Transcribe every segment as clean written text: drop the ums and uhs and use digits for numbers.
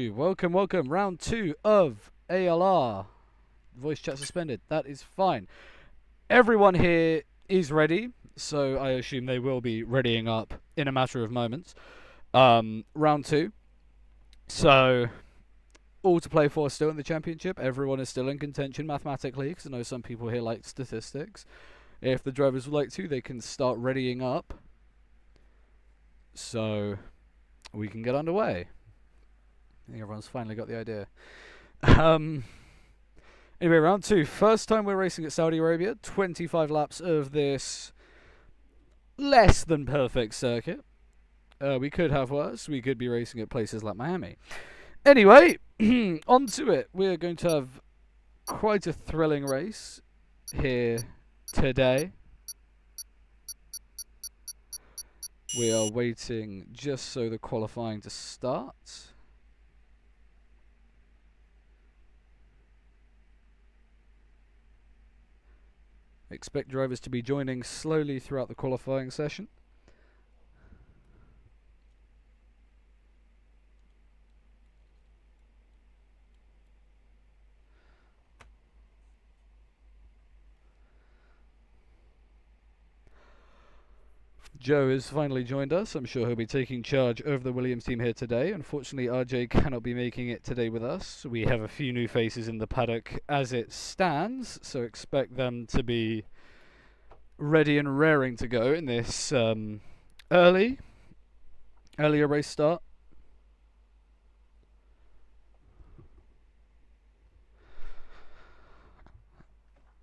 2. Welcome. Round 2 of ALR. Voice chat suspended. That is fine. Everyone here is ready, so I assume they will be readying up in a matter of moments. Round 2. So, all to play for still in the championship. Everyone is still in contention mathematically, because I know some people here like statistics. If the drivers would like to, they can start readying up. So, we can get underway. I think everyone's finally got the idea. Anyway, round 2. First time we're racing at Saudi Arabia. 25 laps of this less than perfect circuit. We could have worse. We could be racing at places like Miami. Anyway, on to it. We're going to have quite a thrilling race here today. We are waiting just so the qualifying to start. Expect drivers to be joining slowly throughout the qualifying session. Joe has finally joined us. I'm sure he'll be taking charge of the Williams team here today. Unfortunately, RJ cannot be making it today with us. We have a few new faces in the paddock as it stands, so expect them to be ready and raring to go in this earlier race start.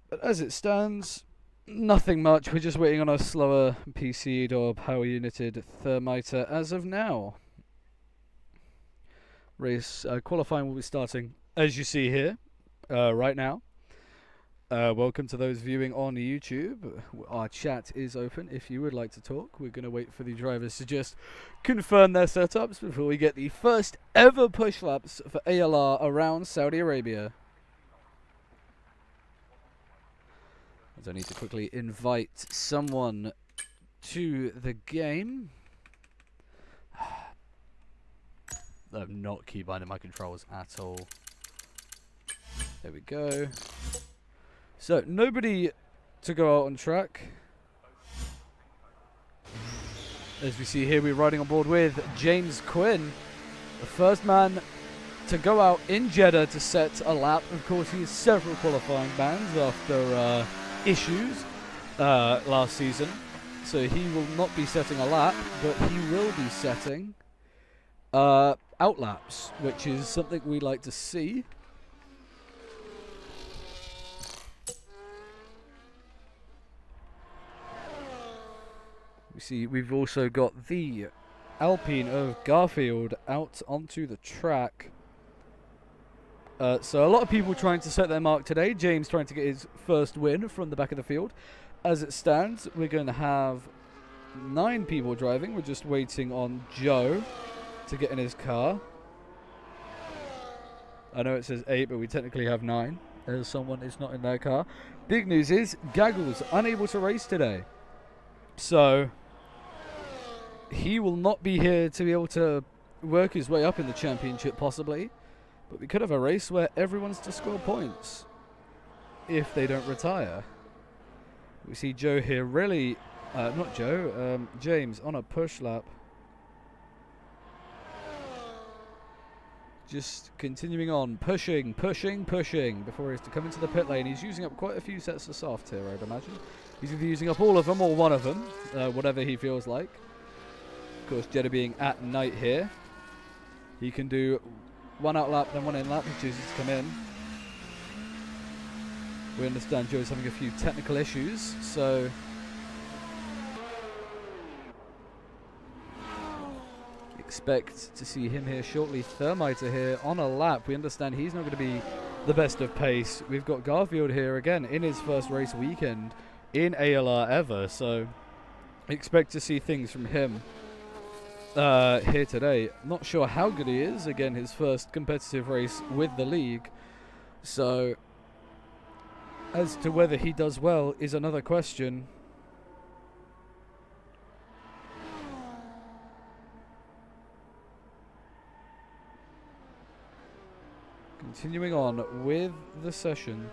But as it stands, nothing much. We're just waiting on a slower PC'd or power united thermiter as of now. Race qualifying will be starting, as you see here, right now. Welcome to those viewing on YouTube. Our chat is open if you would like to talk. We're going to wait for the drivers to just confirm their setups before we get the first ever push laps for ALR around Saudi Arabia. I need to quickly invite someone to the game. I'm not keybinding my controls at all. There we go. So, nobody to go out on track. As we see here, we're riding on board with James Quinn, the first man to go out in Jeddah to set a lap. Of course, he has several qualifying bans after issues last season, so he will not be setting a lap, but he will be setting out laps, which is something we like to see. We see we've also got the Alpine of Garfield out onto the track. So a lot of people trying to set their mark today. James trying to get his first win from the back of the field. As it stands, we're going to have 9 people driving. We're just waiting on Joe to get in his car. I know it says 8, but we technically have 9. There's someone is not in their car. Big news is Gaggles unable to race today. So he will not be here to be able to work his way up in the championship possibly. But we could have a race where everyone's to score points if they don't retire. We see Joe here really, not Joe, James on a push lap. Just continuing on, pushing before he has to come into the pit lane. He's using up quite a few sets of soft here, I'd imagine. He's either using up all of them or one of them, whatever he feels like. Of course, Jeddah being at night here, he can do one out lap, then one in lap. He chooses to come in. We understand Joe's having a few technical issues, so expect to see him here shortly. Thermiter here on a lap. We understand he's not going to be the best of pace. We've got Garfield here again in his first race weekend in ALR ever, so expect to see things from him here today. Not sure how good he is. Again, his first competitive race with the league. So, as to whether he does well is another question. Continuing on with the session.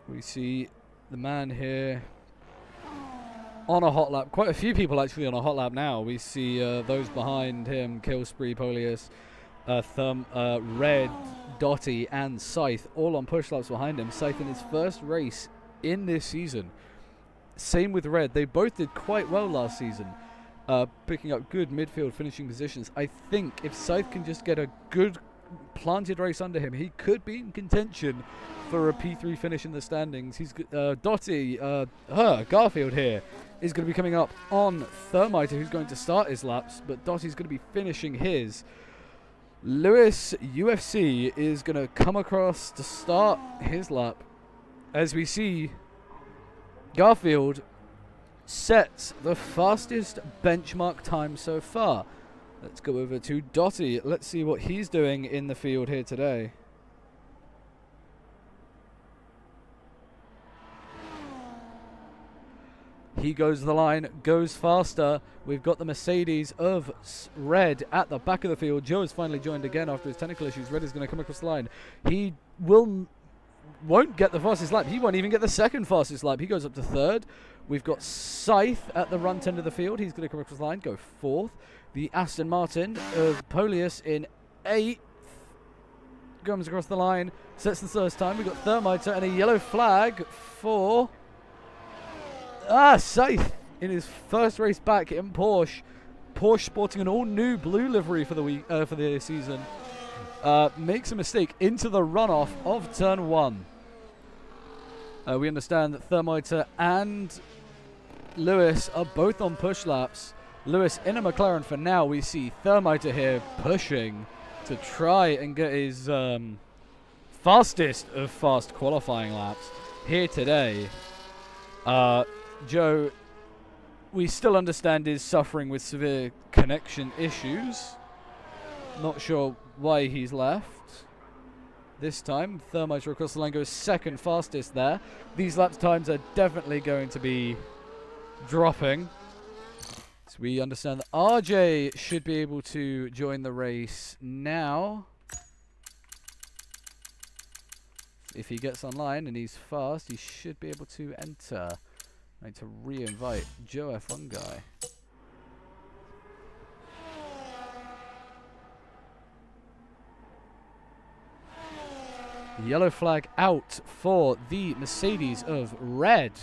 We see the man here on a hot lap. Quite a few people actually on a hot lap now. We see those behind him, Killspree, Polius, Red, Dotty, and Scythe, all on push laps behind him. Scythe in his first race in this season. Same with Red. They both did quite well last season, picking up good midfield finishing positions. I think if Scythe can just get a good planted race under him, he could be in contention for a P3 finish in the standings. He's Dotty, Garfield here is going to be coming up on Thermiter, who's going to start his laps, but Dotty's going to be finishing his. Lewis UFC is going to come across to start his lap, as we see Garfield sets the fastest benchmark time so far. Let's go over to Dotty. Let's see what he's doing in the field here today. He goes the line, goes faster. We've got the Mercedes of Red at the back of the field. Joe has finally joined again after his technical issues. Red is going to come across the line. He won't get the fastest lap. He won't even get the second fastest lap. He goes up to third. We've got Scythe at the front end of the field. He's going to come across the line, go fourth. The Aston Martin of Polius in eighth comes across the line, sets the first time. We've got Thermiter and a yellow flag for Scythe in his first race back in Porsche. Porsche sporting an all-new blue livery for the season. Makes a mistake into the runoff of turn 1. We understand that Thermiter and Lewis are both on push laps. Lewis in a McLaren for now. We see Thermiter here pushing to try and get his fastest of fast qualifying laps here today. Joe, we still understand, is suffering with severe connection issues. Not sure why he's left this time. Thermiter across the line goes second fastest there. These lap times are definitely going to be dropping. So we understand that RJ should be able to join the race now. If he gets online and he's fast, he should be able to enter. I need to re-invite Joe F1 guy. Yellow flag out for the Mercedes of Red,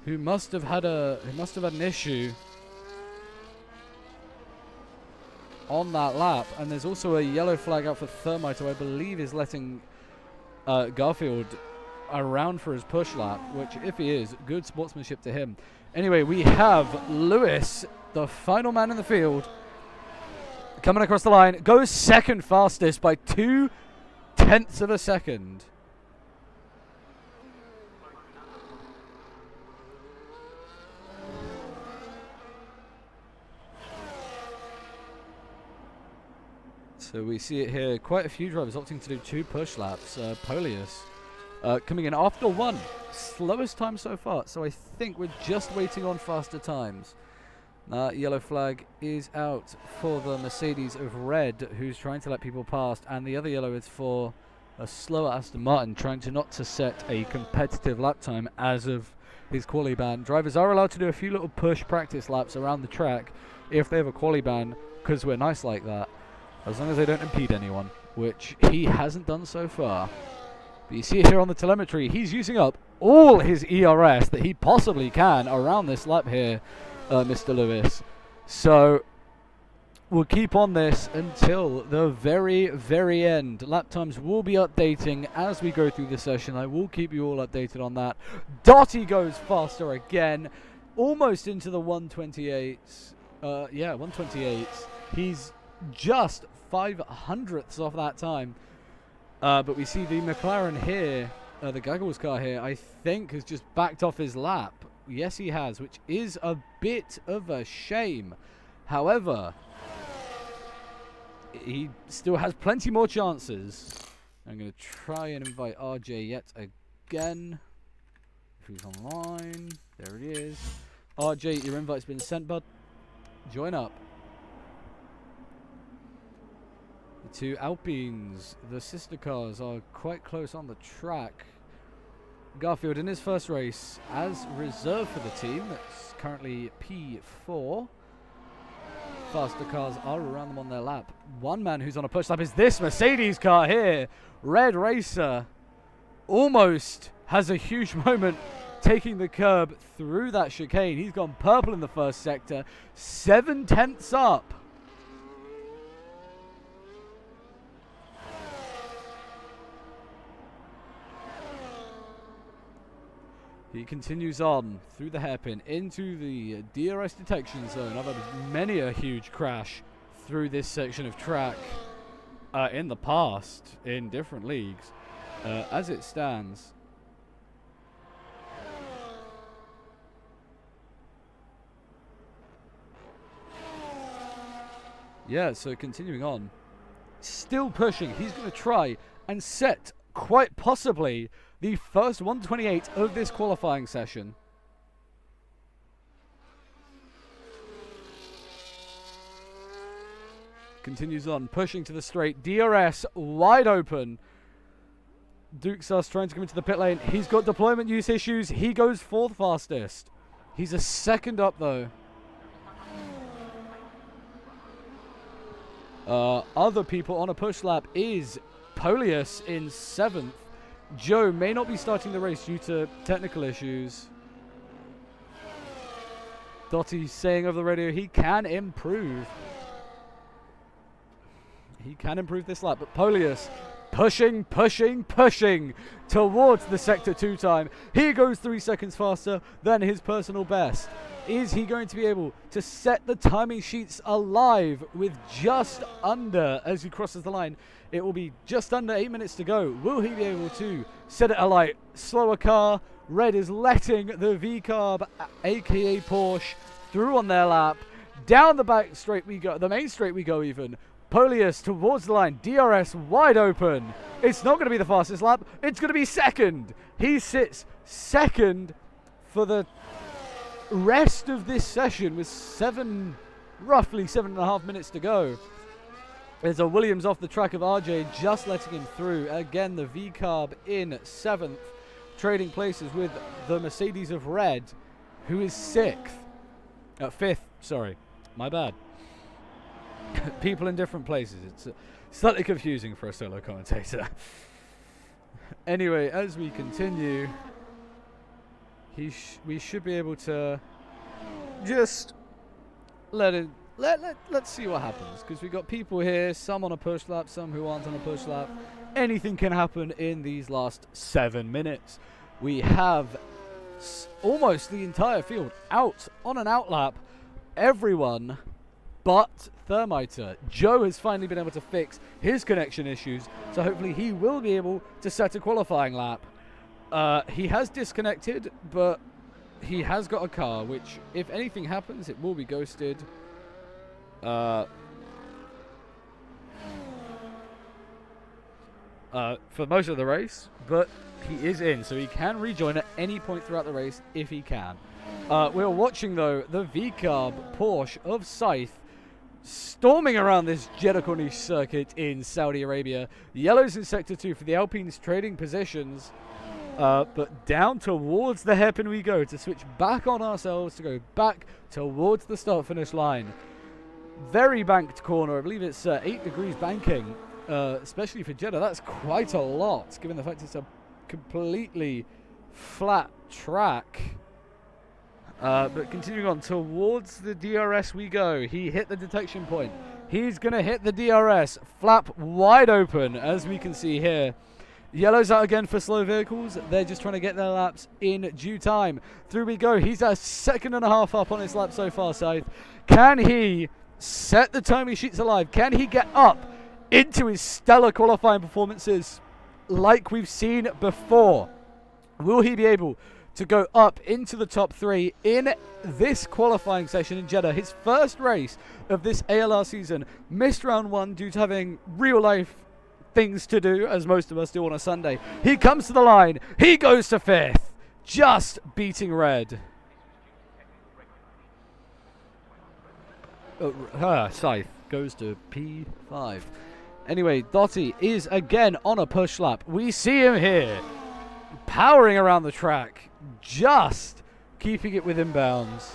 who must have had an issue on that lap. And there's also a yellow flag out for Thermite, who I believe is letting Garfield around for his push lap, which, if he is, good sportsmanship to him. Anyway, we have Lewis, the final man in the field, coming across the line, goes second fastest by 0.2 of a second. So we see it here, quite a few drivers opting to do 2 push laps. Polius coming in after 1. Slowest time so far. So I think we're just waiting on faster times. Yellow flag is out for the Mercedes of Red, who's trying to let people past. And the other yellow is for a slower Aston Martin, trying to not to set a competitive lap time as of his quali ban. Drivers are allowed to do a few little push practice laps around the track if they have a quali ban, because we're nice like that, as long as they don't impede anyone, which he hasn't done so far. But you see it here on the telemetry, he's using up all his ERS that he possibly can around this lap here, Mr. Lewis. So we'll keep on this until the very, very end. Lap times will be updating as we go through the session. I will keep you all updated on that. Dotty goes faster again, almost into the 128s. Yeah, 128s. He's just 500ths off that time. But we see the McLaren here, the Gaggles car here, I think has just backed off his lap. Yes, he has, which is a bit of a shame. However, he still has plenty more chances. I'm going to try and invite RJ yet again. If he's online, there it is. RJ, your invite's been sent, bud. Join up. The two Alpines, the sister cars, are quite close on the track. Garfield in his first race as reserve for the team. That's currently P4. Faster cars are around them on their lap. One man who's on a push lap is this Mercedes car here. Red Racer almost has a huge moment taking the curb through that chicane. He's gone purple in the first sector. 7/10 up. He continues on through the hairpin into the DRS detection zone. I've had many a huge crash through this section of track in the past in different leagues. As it stands, yeah, so continuing on, still pushing. He's going to try and set quite possibly the first 128 of this qualifying session. Continues on, pushing to the straight. DRS wide open. Duxas trying to come into the pit lane. He's got deployment use issues. He goes fourth fastest. He's a second up though. Other people on a push lap is Polius in 7th. Joe may not be starting the race due to technical issues. Dottie saying over the radio he can improve. He can improve this lap, but Polius pushing towards the Sector 2 time. He goes 3 seconds faster than his personal best. Is he going to be able to set the timing sheets alive with just under, as he crosses the line, it will be just under 8 minutes to go. Will he be able to set it alight? Slower car. Red is letting the V-Carb, aka Porsche, through on their lap. Down the back straight we go, the main straight we go even. Polius towards the line, DRS wide open. It's not going to be the fastest lap, it's going to be second. He sits second for the rest of this session with roughly 7.5 minutes to go. There's a Williams off the track of RJ, just letting him through. Again, the V-Carb in 7th, trading places with the Mercedes of Red, who is 5th, sorry, my bad. People in different places. It's slightly confusing for a solo commentator. Anyway, as we continue, we should be able to just let's see what happens, because we've got people here, some on a push lap, some who aren't on a push lap. Anything can happen in these last 7 minutes. We have almost the entire field out on an outlap. Everyone but Thermiter. Joe has finally been able to fix his connection issues, so hopefully he will be able to set a qualifying lap. He has disconnected, but he has got a car, which, if anything happens, it will be ghosted. For most of the race, but he is in, so he can rejoin at any point throughout the race if he can. We're watching, though, the V-Carb Porsche of Scythe storming around this Jeddah Corniche circuit in Saudi Arabia. Yellows in Sector 2 for the Alpines trading positions. But down towards the hairpin we go to switch back on ourselves to go back towards the start-finish line. Very banked corner. I believe it's 8 degrees banking, especially for Jeddah. That's quite a lot, given the fact it's a completely flat track. But continuing on towards the DRS we go. He hit the detection point. He's going to hit the DRS. Flap wide open, as we can see here. Yellow's out again for slow vehicles. They're just trying to get their laps in due time. Through we go. He's a 1.5 seconds up on his lap so far, Scythe. Can he set the timing sheets alive? Can he get up into his stellar qualifying performances like we've seen before? Will he be able to go up into the top 3 in this qualifying session in Jeddah? His first race of this ALR season. Missed round 1 due to having real life things to do, as most of us do on a Sunday. He comes to the line. He goes to 5th, just beating Red. Scythe goes to P5. Anyway, Dottie is again on a push lap. We see him here, powering around the track, just keeping it within bounds.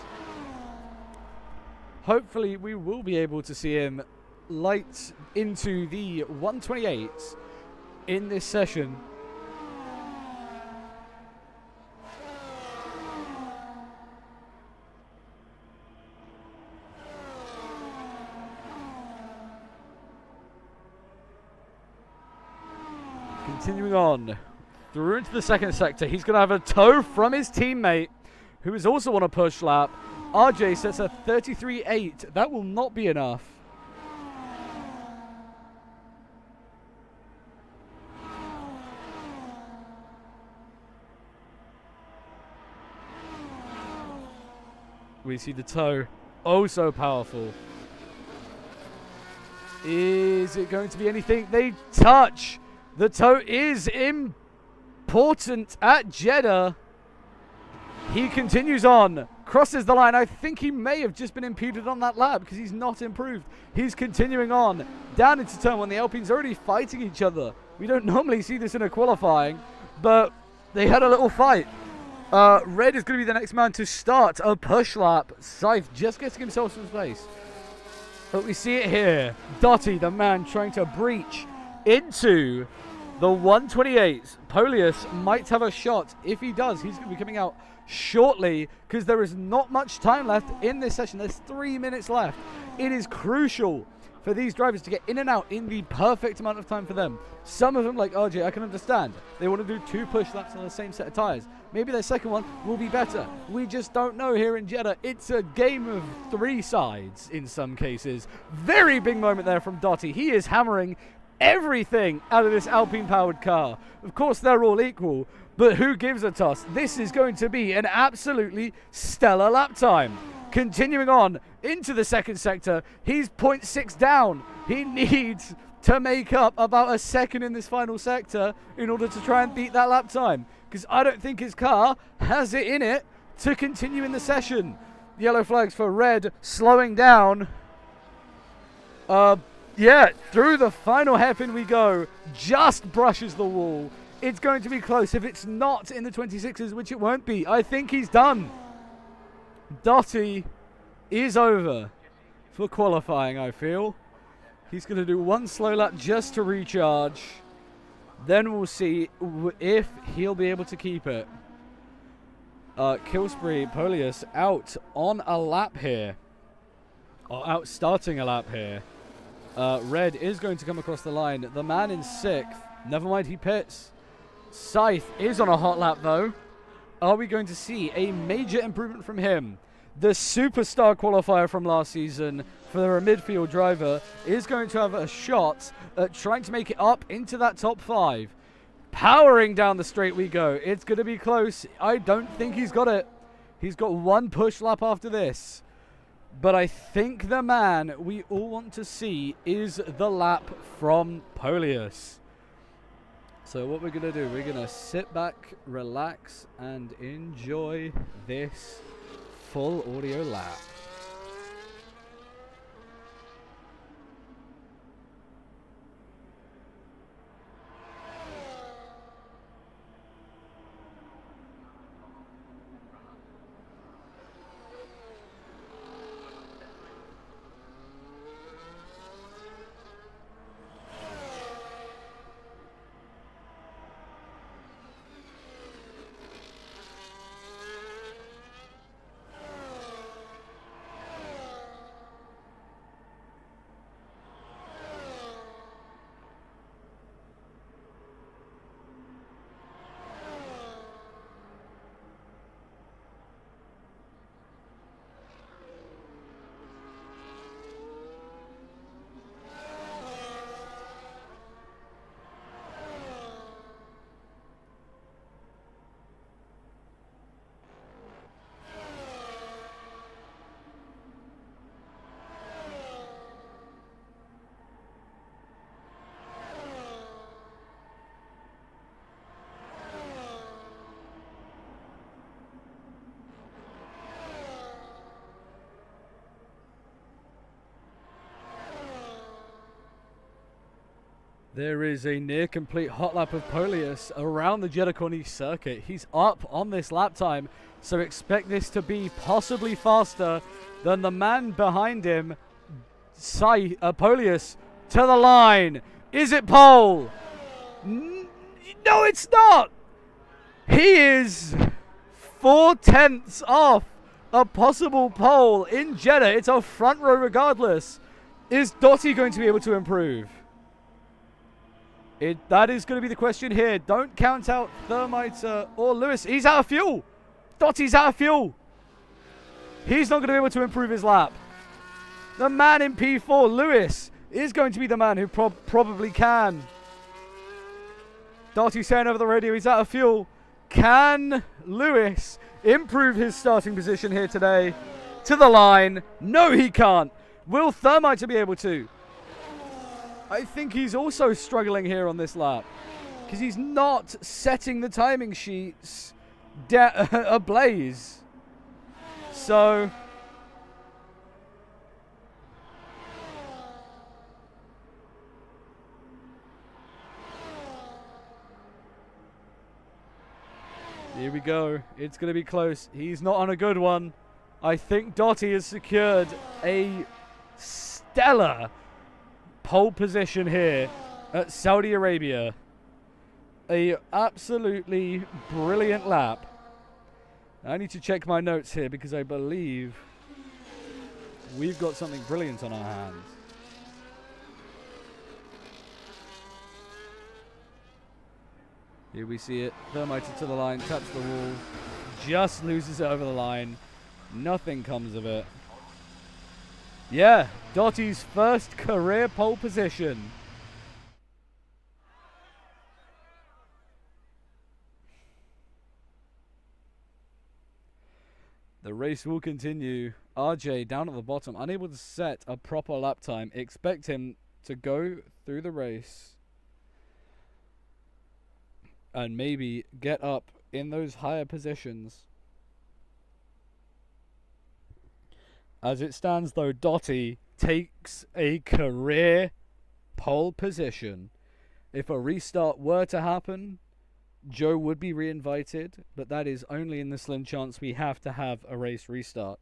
Hopefully, we will be able to see him light into the 128s in this session. Continuing on through into the second sector, he's going to have a tow from his teammate, who is also on a push lap. RJ sets a 33.8. That will not be enough. We see the tow. Oh, so powerful. Is it going to be anything? They touch. The tow is important at Jeddah. He continues on, crosses the line. I think he may have just been impeded on that lap because he's not improved. He's continuing on down into turn one. The Alpines already fighting each other. We don't normally see this in a qualifying, but they had a little fight. Red is going to be the next man to start a push lap. Scythe just getting himself some space. But we see it here. Dottie, the man trying to breach into the 128s. Polius might have a shot. If he does, he's going to be coming out shortly because there is not much time left in this session. There's 3 minutes left. It is crucial for these drivers to get in and out in the perfect amount of time for them. Some of them, like RJ, I can understand. They want to do 2 push laps on the same set of tyres. Maybe their second one will be better. We just don't know here in Jeddah. It's a game of 3 sides in some cases. Very big moment there from Dottie. He is hammering everything out of this Alpine-powered car. Of course, they're all equal, but who gives a toss? This is going to be an absolutely stellar lap time. Continuing on into the second sector, he's 0.6 down. He needs to make up about a second in this final sector in order to try and beat that lap time, because I don't think his car has it in it to continue in the session. Yellow flags for Red, slowing down. Yeah, through the final hairpin we go. Just brushes the wall. It's going to be close if it's not in the 26s, which it won't be. I think he's done. Dottie is over for qualifying, I feel. He's going to do 1 slow lap just to recharge. Then we'll see if he'll be able to keep it. Killspree, Polius out on a lap here. Or out starting a lap here. Red is going to come across the line. The man in 6th. Never mind, he pits. Scythe is on a hot lap, though. Are we going to see a major improvement from him? The superstar qualifier from last season for a midfield driver is going to have a shot at trying to make it up into that top 5. Powering down the straight we go. It's going to be close. I don't think he's got it. He's got 1 push lap after this. But I think the man we all want to see is the lap from Polius. So what we're going to do, we're going to sit back, relax, and enjoy this full audio lap. There is a near complete hot lap of Polius around the Jeddah Corniche circuit. He's up on this lap time, so expect this to be possibly faster than the man behind him, Polius, to the line. Is it pole? No, it's not. He is 4/10 off a possible pole in Jeddah. It's a front row regardless. Is Dottie going to be able to improve? That is going to be the question here. Don't count out Thermite or Lewis. He's out of fuel. Dottie's out of fuel. He's not going to be able to improve his lap. The man in P4, Lewis, is going to be the man who probably can. Dottie saying over the radio he's out of fuel. Can Lewis improve his starting position here today? To the line. No, he can't. Will Thermite be able to? I think he's also struggling here on this lap because he's not setting the timing sheets ablaze. So here we go. It's going to be close. He's not on a good one. I think Dottie has secured a stellar pole position here at Saudi Arabia. A absolutely brilliant lap. I need to check my notes here because I believe we've got something brilliant on our hands. Here we see it. Thermite to the line, taps the wall, just loses it over the line. Nothing comes of it. Yeah, Dottie's first career pole position. The race will continue. RJ down at the bottom, unable to set a proper lap time. Expect him to go through the race and maybe get up in those higher positions. As it stands, though, Dottie takes a career pole position. If a restart were to happen, Joe would be reinvited, but that is only in the slim chance we have to have a race restart.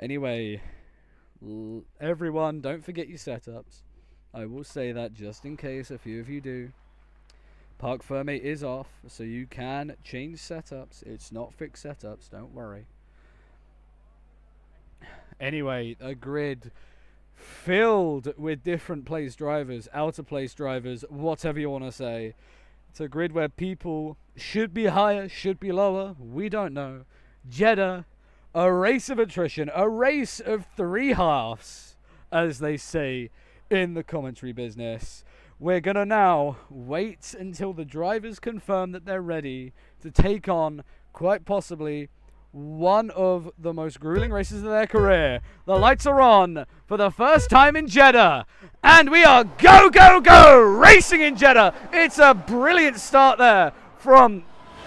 Anyway, everyone, don't forget your setups. I will say that just in case a few of you do. Park Ferme is off, so you can change setups. It's not fixed setups, don't worry. Anyway, a grid filled with different place drivers, outer place drivers, whatever you want to say. It's a grid where people should be higher, should be lower, we don't know. Jeddah, a race of attrition, a race of three halves, as they say in the commentary business. We're going to now wait until the drivers confirm that they're ready to take on, quite possibly, one of the most grueling races of their career. The lights are on for the first time in Jeddah. And we are go, go, go! Racing in Jeddah. It's a brilliant start there from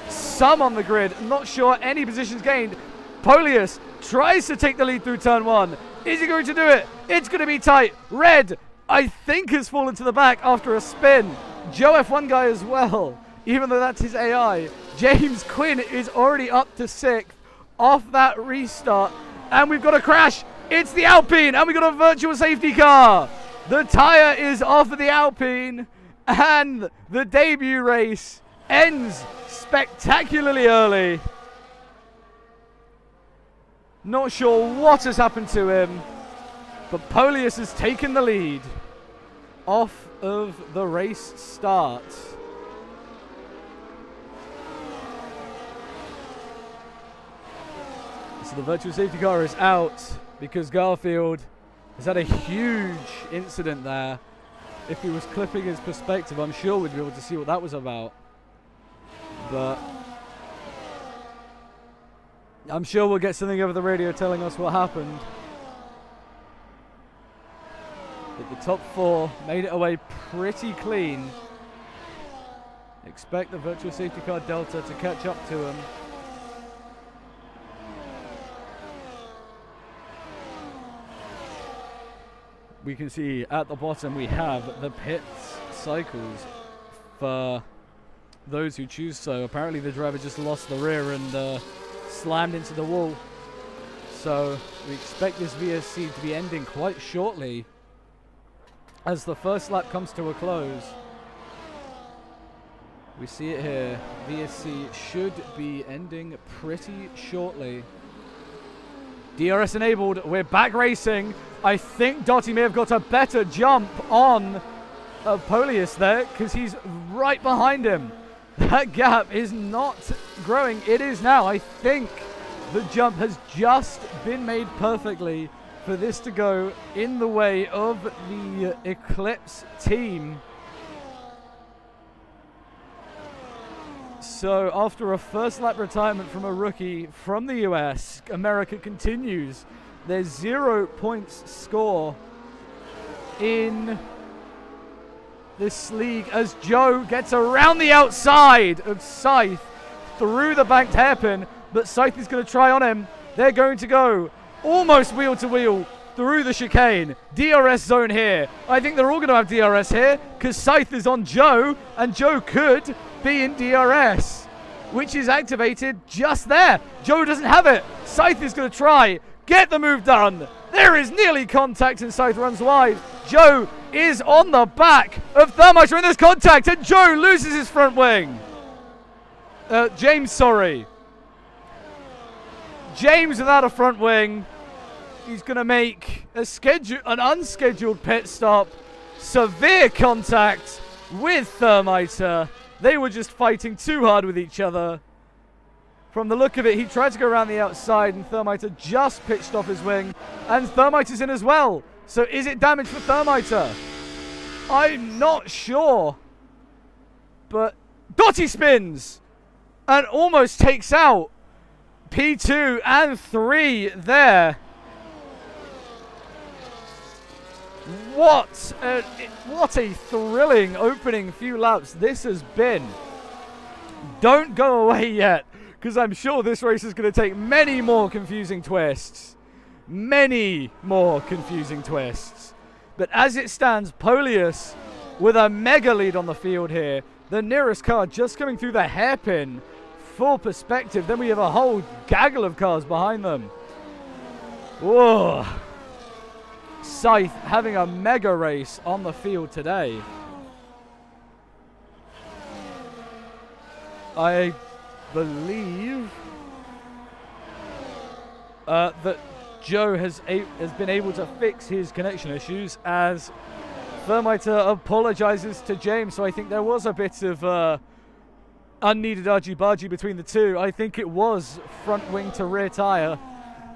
some on the grid. Not sure any positions gained. Polius tries to take the lead through turn one. Is he going to do it? It's going to be tight. Red, I think, has fallen to the back after a spin. Joe F1 guy as well, even though that's his AI. James Quinn is already up to 6th off that restart. And we've got a crash. It's the Alpine, and we've got a virtual safety car. The tyre is off of the Alpine, and the debut race ends spectacularly early. Not sure what has happened to him, but Polius has taken the lead off of the race start. So the virtual safety car is out because Garfield has had a huge incident there. If he was clipping his perspective, I'm sure we'd be able to see what that was about. But I'm sure we'll get something over the radio telling us what happened. But the top 4 made it away pretty clean. Expect the virtual safety car Delta to catch up to him. we can see at the bottom we have the pits cycles for those who choose so. Apparently the driver just lost the rear and slammed into the wall. So we expect this VSC to be ending quite shortly as the first lap comes to a close. We see it here. VSC should be ending pretty shortly. DRS enabled. We're back racing. I think Dottie may have got a better jump on Polius there because he's right behind him. That gap is not growing. It is now. I think the jump has just been made perfectly for this to go in the way of the Eclipse team. So after a first lap retirement from a rookie from the US, America continues their 0 points score in this league as Joe gets around the outside of Scythe through the banked hairpin, but Scythe is going to try on him. They're going to go almost wheel to wheel through the chicane. DRS zone here. I think they're all going to have DRS here because Scythe is on Joe and Joe could be in DRS, which is activated just there. Joe doesn't have it. Scythe is going to try, get the move done. There is nearly contact and Scythe runs wide. Joe is on the back of Thermiter and there's contact and Joe loses his front wing. James, sorry. James without a front wing. He's going to make an unscheduled pit stop. Severe contact with Thermiter. They were just fighting too hard with each other. From the look of it, he tried to go around the outside and Thermiter just pitched off his wing. And Thermiter's in as well. So is it damage for Thermiter? I'm not sure. But Dottie spins and almost takes out P2 and 3 there. What a thrilling opening few laps this has been. Don't go away yet, because I'm sure this race is going to take many more confusing twists. Many more confusing twists. But as it stands, Polius with a mega lead on the field here. The nearest car just coming through the hairpin. Full perspective. Then we have a whole gaggle of cars behind them. Whoa. Scythe having a mega race on the field today. I believe that Joe has been able to fix his connection issues as Thermiter apologizes to James. So I think there was a bit of unneeded argy-bargy between the two. I think it was front wing to rear tire.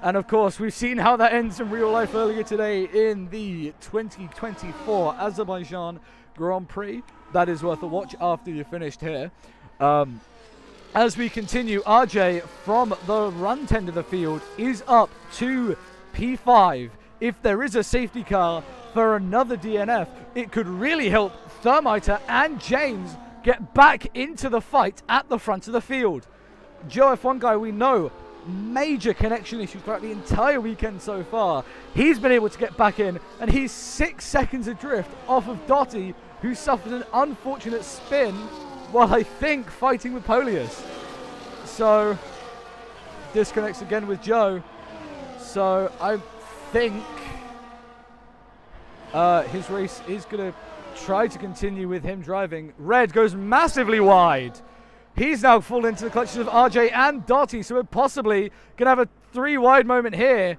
And of course, we've seen how that ends in real life earlier today in the 2024 Azerbaijan Grand Prix. That is worth a watch after you're finished here. As we continue, RJ from the run end of the field is up to P5. If there is a safety car for another DNF, it could really help Thermiter and James get back into the fight at the front of the field. Joe F1 guy, we know, major connection issues throughout the entire weekend so far. He's been able to get back in, and he's 6 seconds adrift off of Dottie, who suffered an unfortunate spin while I think fighting with Polius. So disconnects again with Joe. So I think his race is going to try to continue with him driving. Red goes massively wide. He's now fallen into the clutches of RJ and Dottie, so we're possibly going to have a 3-wide moment here.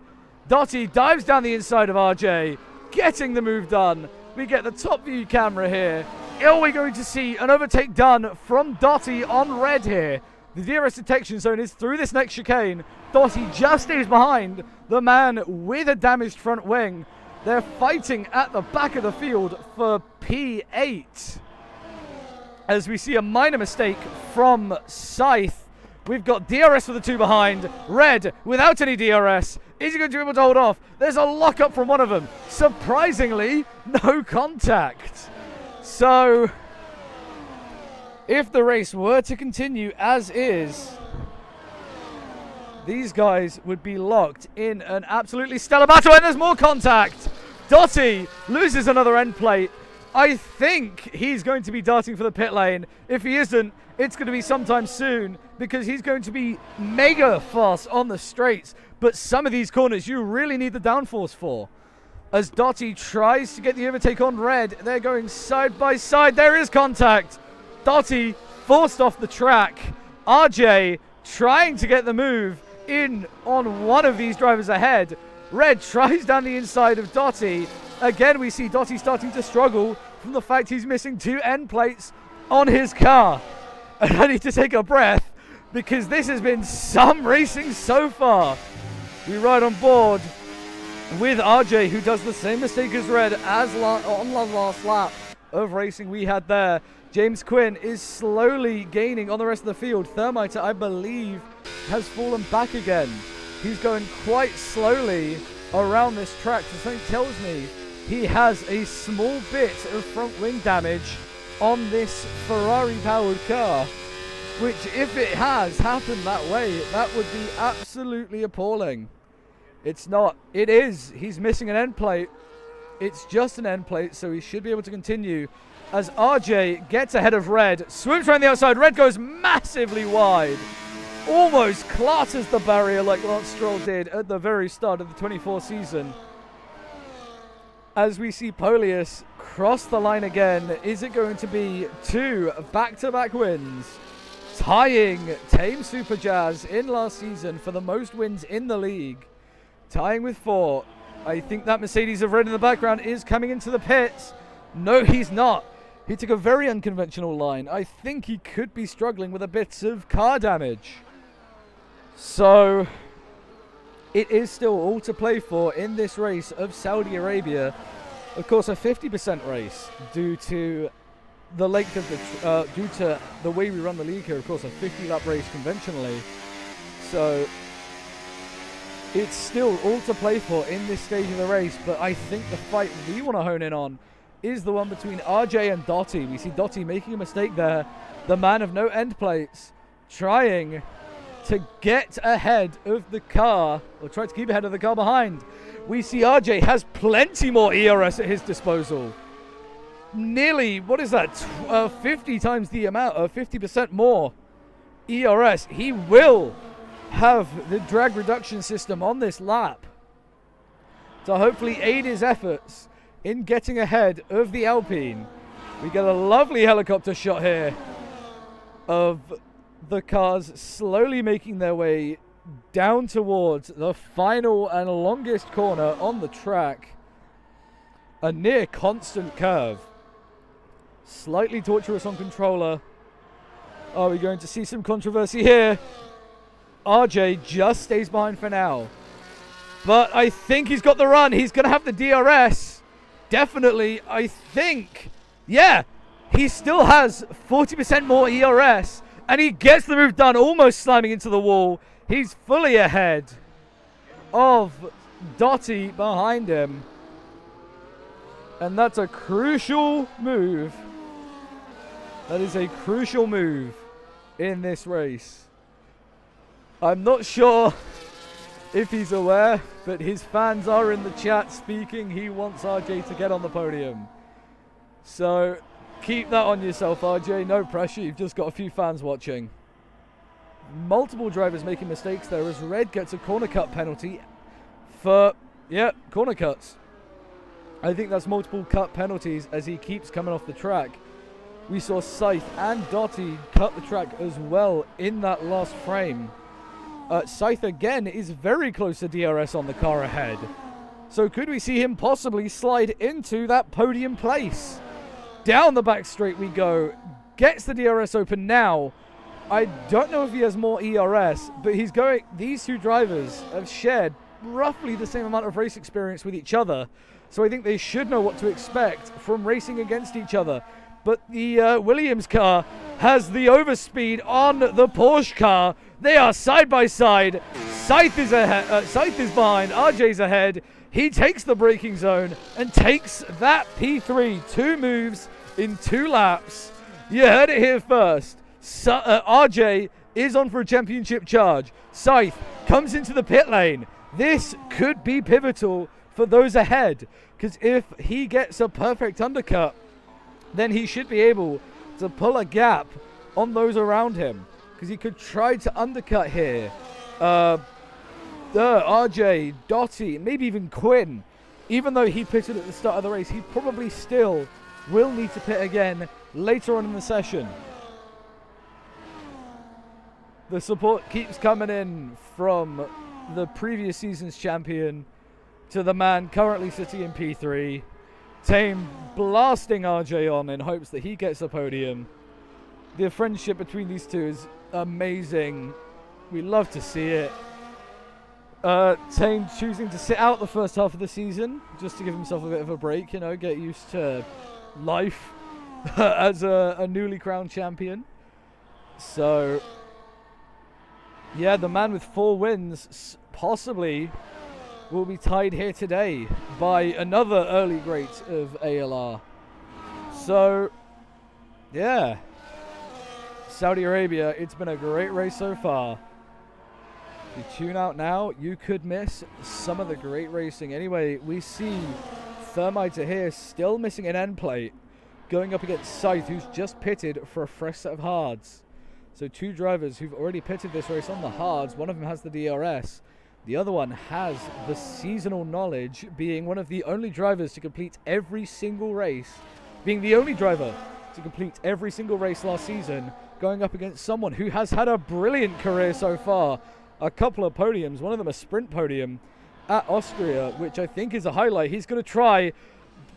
Dottie dives down the inside of RJ, getting the move done. We get the top view camera here. Are we going to see an overtake done from Dottie on Red here? The DRS detection zone is through this next chicane. Dottie just stays behind the man with a damaged front wing. They're fighting at the back of the field for P8. As we see a minor mistake from Scythe. We've got DRS for the two behind. Red without any DRS. Is he going to be able to hold off? There's a lockup from one of them. Surprisingly, no contact. So, if the race were to continue as is, these guys would be locked in an absolutely stellar battle, and there's more contact. Dottie loses another end plate. I think he's going to be darting for the pit lane. If he isn't, it's going to be sometime soon because he's going to be mega fast on the straights. But some of these corners you really need the downforce for. As Dottie tries to get the overtake on Red, they're going side by side. There is contact. Dottie forced off the track. RJ trying to get the move in on one of these drivers ahead. Red tries down the inside of Dottie. Again, we see Dottie starting to struggle from the fact he's missing 2 end plates on his car. And I need to take a breath because this has been some racing so far. We ride on board with RJ, who does the same mistake as Red as on the last lap of racing we had there. James Quinn is slowly gaining on the rest of the field. Thermiter, I believe, has fallen back again. He's going quite slowly around this track. So something tells me he has a small bit of front wing damage on this Ferrari-powered car, which, if it has happened that way, that would be absolutely appalling. It's not. It is. He's missing an end plate. It's just an end plate, so he should be able to continue. As RJ gets ahead of Red, swoops around the outside. Red goes massively wide. Almost clatters the barrier like Lance Stroll did at the very start of the 24 season. As we see Polius cross the line again, is it going to be 2 back-to-back wins? Tying Tame Super Jazz in last season for the most wins in the league. Tying with 4. I think that Mercedes of Red in the background is coming into the pits. No, he's not. He took a very unconventional line. I think he could be struggling with a bit of car damage. So, it is still all to play for in this race of Saudi Arabia. Of course, a 50% race due to the length of the due to the way we run the league here. Of course, a 50-lap race conventionally. So, it's still all to play for in this stage of the race. But I think the fight we want to hone in on is the one between RJ and Dottie. We see Dottie making a mistake there. The man of no end plates trying to get ahead of the car, or try to keep ahead of the car behind. We see RJ has plenty more ERS at his disposal. Nearly, what is that, 50 times the amount, 50% more ERS. He will have the drag reduction system on this lap to hopefully aid his efforts in getting ahead of the Alpine. We get a lovely helicopter shot here of the cars slowly making their way down towards the final and longest corner on the track. A near constant curve. Slightly tortuous on controller. Are we going to see some controversy here? RJ just stays behind for now. But I think he's got the run. He's going to have the DRS. Definitely, I think. Yeah, he still has 40% more ERS. And he gets the move done, almost slamming into the wall. He's fully ahead of Dottie behind him. And that's a crucial move. That is a crucial move in this race. I'm not sure if he's aware, but his fans are in the chat speaking. He wants RJ to get on the podium. So keep that on yourself, RJ. No pressure. You've just got a few fans watching. Multiple drivers making mistakes there as Red gets a corner cut penalty for, corner cuts. I think that's multiple cut penalties as he keeps coming off the track. We saw Scythe and Dottie cut the track as well in that last frame. Scythe again is very close to DRS on the car ahead. So could we see him possibly slide into that podium place? Down the back straight we go. Gets the DRS open now. I don't know if he has more ERS, but he's going. These two drivers have shared roughly the same amount of race experience with each other. So I think they should know what to expect from racing against each other. But the Williams car has the overspeed on the Porsche car. They are side by side. Scythe is ahead. Scythe is behind. RJ's ahead. He takes the braking zone and takes that P3. 2 moves in 2 laps. You heard it here first. RJ is on for a championship charge. Scythe comes into the pit lane. This could be pivotal for those ahead. Because if he gets a perfect undercut, then he should be able to pull a gap on those around him. Because he could try to undercut here. RJ, Dottie, maybe even Quinn. Even though he pitted at the start of the race, he probably still will need to pit again later on in the session. The support keeps coming in from the previous season's champion to the man currently sitting in P3. Tame blasting RJ on in hopes that he gets a podium. The friendship between these two is amazing. We love to see it. Tame choosing to sit out the first half of the season just to give himself a bit of a break, you know, get used to life as a newly crowned champion. So, yeah, the man with 4 wins possibly will be tied here today by another early great of ALR. So, yeah, Saudi Arabia, it's been a great race so far. If you tune out now, you could miss some of the great racing. Anyway, we see Thermiter here still missing an end plate, going up against Scythe, who's just pitted for a fresh set of hards. So 2 drivers who've already pitted this race on the hards. One of them has the DRS. The other one has the seasonal knowledge, being one of the only drivers to complete every single race, being the only driver to complete every single race last season, going up against someone who has had a brilliant career so far. A couple of podiums, one of them a sprint podium at Austria, which I think is a highlight. He's going to try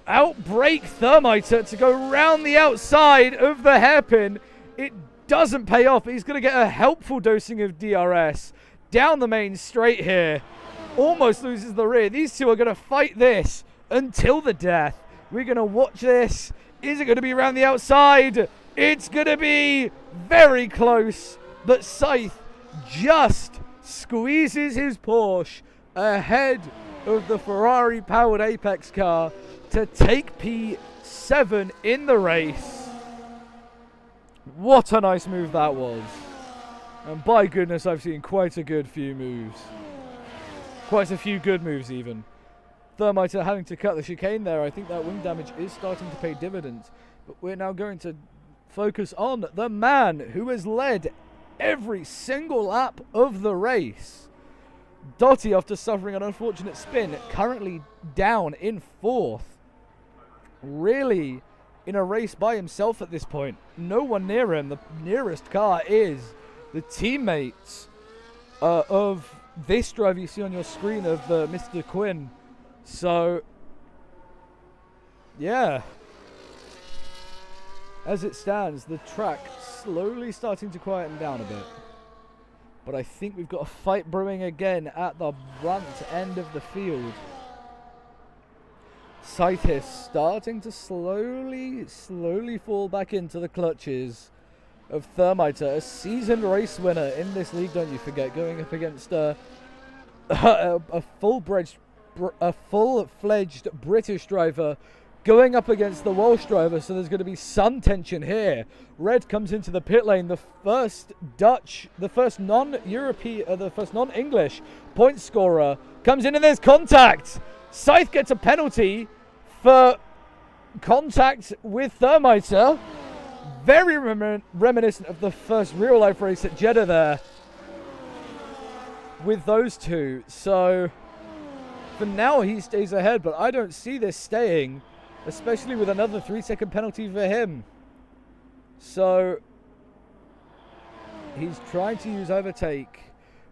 outbrake Thermiter to go round the outside of the hairpin. It doesn't pay off. He's going to get a helpful dosing of DRS down the main straight here. Almost loses the rear. These two are going to fight this until the death. We're going to watch this. Is it going to be around the outside? It's going to be very close, but Scythe just squeezes his Porsche ahead of the Ferrari-powered Apex car to take P7 in the race. What a nice move that was. And by goodness, I've seen quite a good few moves. Quite a few good moves, even. Thermiter having to cut the chicane there. I think that wing damage is starting to pay dividends. But we're now going to focus on the man who has led every single lap of the race. Dottie, after suffering an unfortunate spin, currently down in 4th. Really in a race by himself at this point. No one near him. The nearest car is the teammates of this driver you see on your screen of Mr. Quinn. So, yeah. As it stands, the track slowly starting to quieten down a bit. But I think we've got a fight brewing again at the front end of the field. Scythe is starting to slowly fall back into the clutches of Thermiter, a seasoned race winner in this league, don't you forget, going up against a full-fledged British driver going up against the Welsh driver, so there's going to be some tension here. Red comes into the pit lane, the first non-English point scorer comes in, and there's contact. Scythe gets a penalty for contact with Thermiter. Very reminiscent of the first real-life race at Jeddah there with those two. So for now he stays ahead, but I don't see this staying, especially with another 3-second penalty for him. So he's trying to use overtake.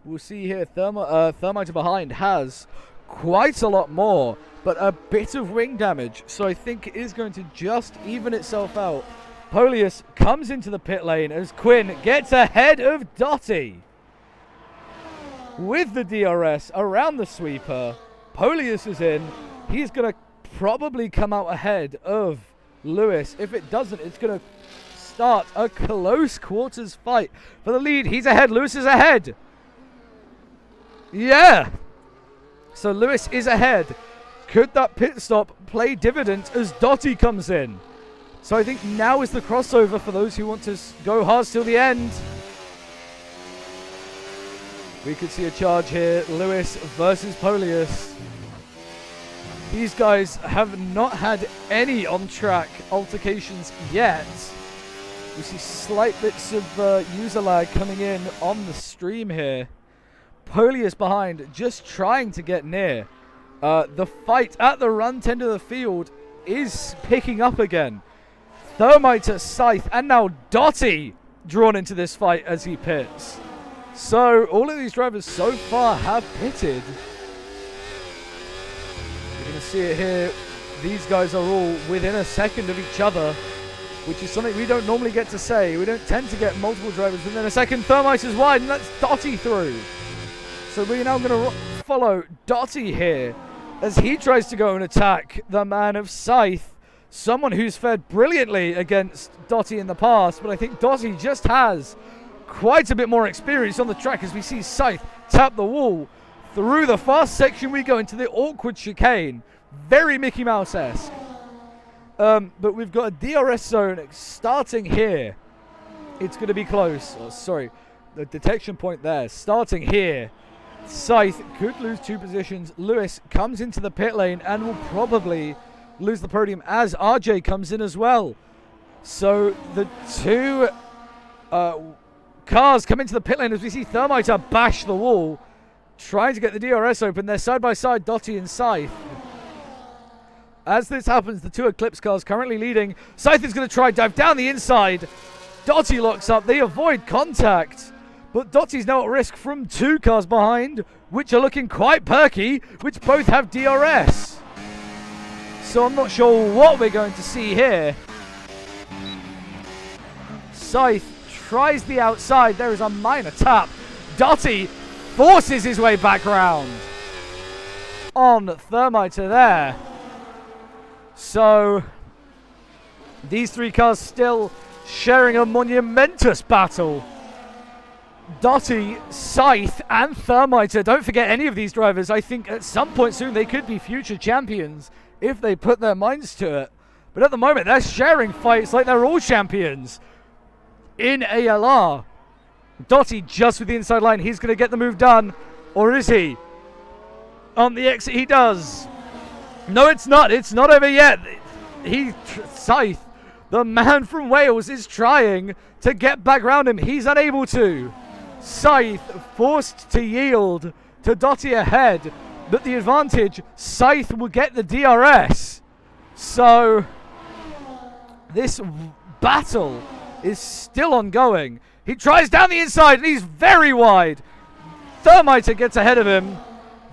We'll see here Thermiter behind has quite a lot more, but a bit of wing damage, so I think it is going to just even itself out. Polius comes into the pit lane as Quinn gets ahead of Dottie with the DRS around the sweeper. Polius is in. He's going to probably come out ahead of Lewis. If it doesn't, it's going to start a close quarters fight for the lead. He's ahead. Lewis is ahead. Yeah. So Lewis is ahead. Could that pit stop play dividends as Dottie comes in? So I think now is the crossover for those who want to go hard till the end. We could see a charge here. Lewis versus Polius. These guys have not had any on-track altercations yet. We see slight bits of user lag coming in on the stream here. Polius behind, just trying to get near. The fight at the run end of the field is picking up again. Thermiter, Scythe, and now Dotty drawn into this fight as he pits. So all of these drivers so far have pitted. You're going to see it here. These guys are all within a second of each other, which is something we don't normally get to say. We don't tend to get multiple drivers within a second. Thermiter's wide, and that's Dotty through. So we're now going to follow Dotty here as he tries to go and attack the man of Scythe, someone who's fared brilliantly against Dotty in the past, but I think Dotty just has quite a bit more experience on the track as we see Scythe tap the wall. Through the fast section we go into the awkward chicane. Very Mickey Mouse-esque. But we've got a DRS zone starting here. It's going to be close. Oh, sorry, the detection point there. Starting here. Scythe could lose 2 positions. Lewis comes into the pit lane and will probably lose the podium as RJ comes in as well. So the 2 cars come into the pit lane as we see Thermiter bash the wall, trying to get the DRS open. They're side by side, Dotty and Scythe. As this happens, the 2 Eclipse cars currently leading. Scythe is going to try dive down the inside. Dotty locks up. They avoid contact. But Dotty's now at risk from 2 cars behind, which are looking quite perky, which both have DRS. So I'm not sure what we're going to see here. Scythe tries the outside. There is a minor tap. Dotty forces his way back round on Thermiter there. So these 3 cars still sharing a monumentous battle. Dotty, Scythe, and Thermiter. Don't forget any of these drivers. I think at some point soon they could be future champions if they put their minds to it. But at the moment, they're sharing fights like they're all champions in ALR. Dotty just with the inside line. He's going to get the move done. Or is he? On the exit, he does. No, it's not. It's not over yet. Scythe, the man from Wales, is trying to get back around him. He's unable to. Scythe forced to yield to Dotty ahead, but the advantage, Scythe will get the DRS. So this battle is still ongoing. He tries down the inside and he's very wide. Thermiter gets ahead of him.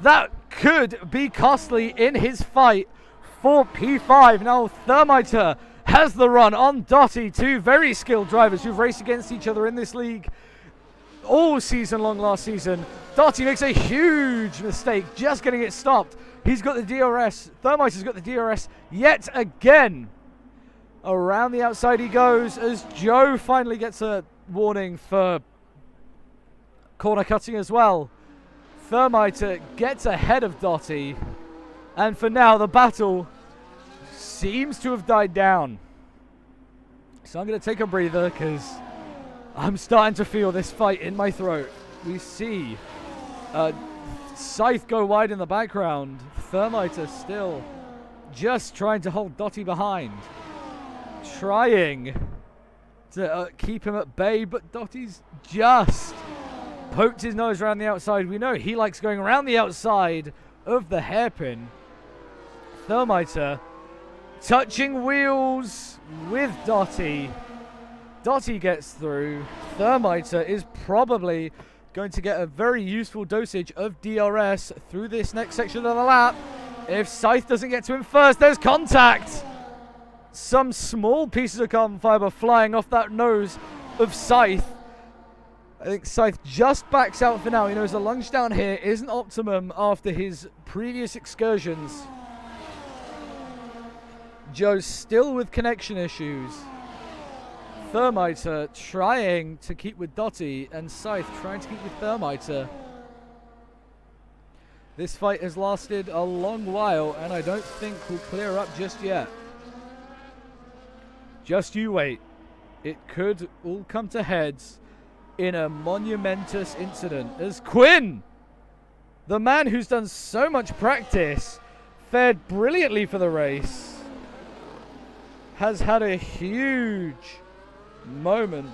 That could be costly in his fight for P5. Now Thermiter has the run on Dotty, 2 very skilled drivers who've raced against each other in this league all season long last season. Dotty makes a huge mistake just getting it stopped. He's got the DRS. Thermiter's got the DRS yet again. Around the outside he goes as Joe finally gets a warning for corner cutting as well. Thermiter gets ahead of Dotty, and for now the battle seems to have died down. So I'm going to take a breather because I'm starting to feel this fight in my throat. We see Scythe go wide in the background. Thermiter still just trying to hold Dotty behind. Trying to keep him at bay, but Dotty's just poked his nose around the outside. We know he likes going around the outside of the hairpin. Thermiter touching wheels with Dotty. Dotty gets through. Thermiter is probably going to get a very useful dosage of DRS through this next section of the lap. If Scythe doesn't get to him first, there's contact. Some small pieces of carbon fiber flying off that nose of Scythe. I think Scythe just backs out for now. He knows the lunge down here isn't optimum after his previous excursions. Joe's still with connection issues. Thermiter trying to keep with Dotty, and Scythe trying to keep with Thermiter. This fight has lasted a long while, and I don't think we'll clear up just yet. Just you wait. It could all come to heads in a monumentous incident as Quinn, the man who's done so much practice, fared brilliantly for the race, has had a huge moment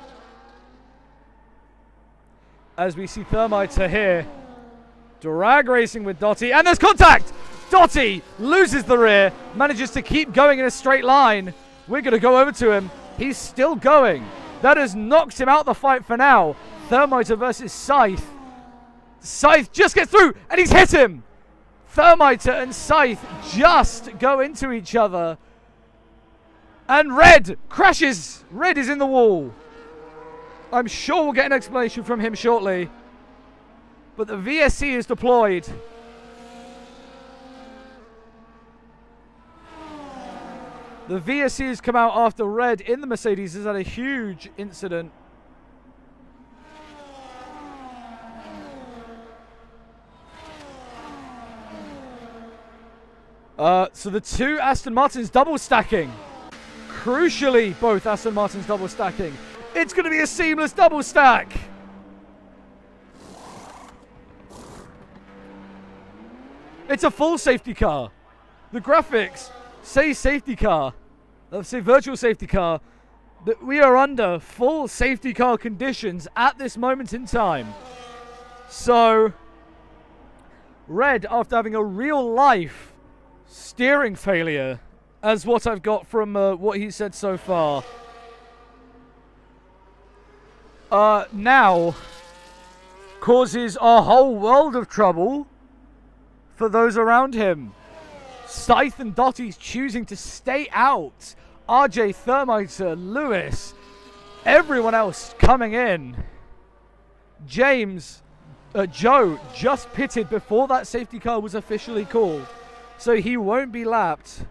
as we see Thermiter here drag racing with Dottie, and there's contact. Dottie loses the rear, manages to keep going in a straight line. We're going to go over to him. He's still going. That has knocked him out the fight for now. Thermiter versus Scythe. Scythe just gets through, and he's hit him. Thermiter and Scythe just go into each other. And Red crashes. Red is in the wall. I'm sure we'll get an explanation from him shortly. But the VSC is deployed. The VSC has come out after Red in the Mercedes has had a huge incident. So the two Aston Martins double stacking. Crucially, both Aston Martins double stacking. It's going to be a seamless double stack. It's a full safety car. The graphics say safety car. Say virtual safety car. That we are under full safety car conditions at this moment in time. So, Red, after having a real life steering failure, as what I've got from what he said so far, now causes a whole world of trouble for those around him. Scythe and Dottie's choosing to stay out. RJ, Thermiter, Lewis, everyone else coming in. James, Joe just pitted before that safety car was officially called, so he won't be lapped.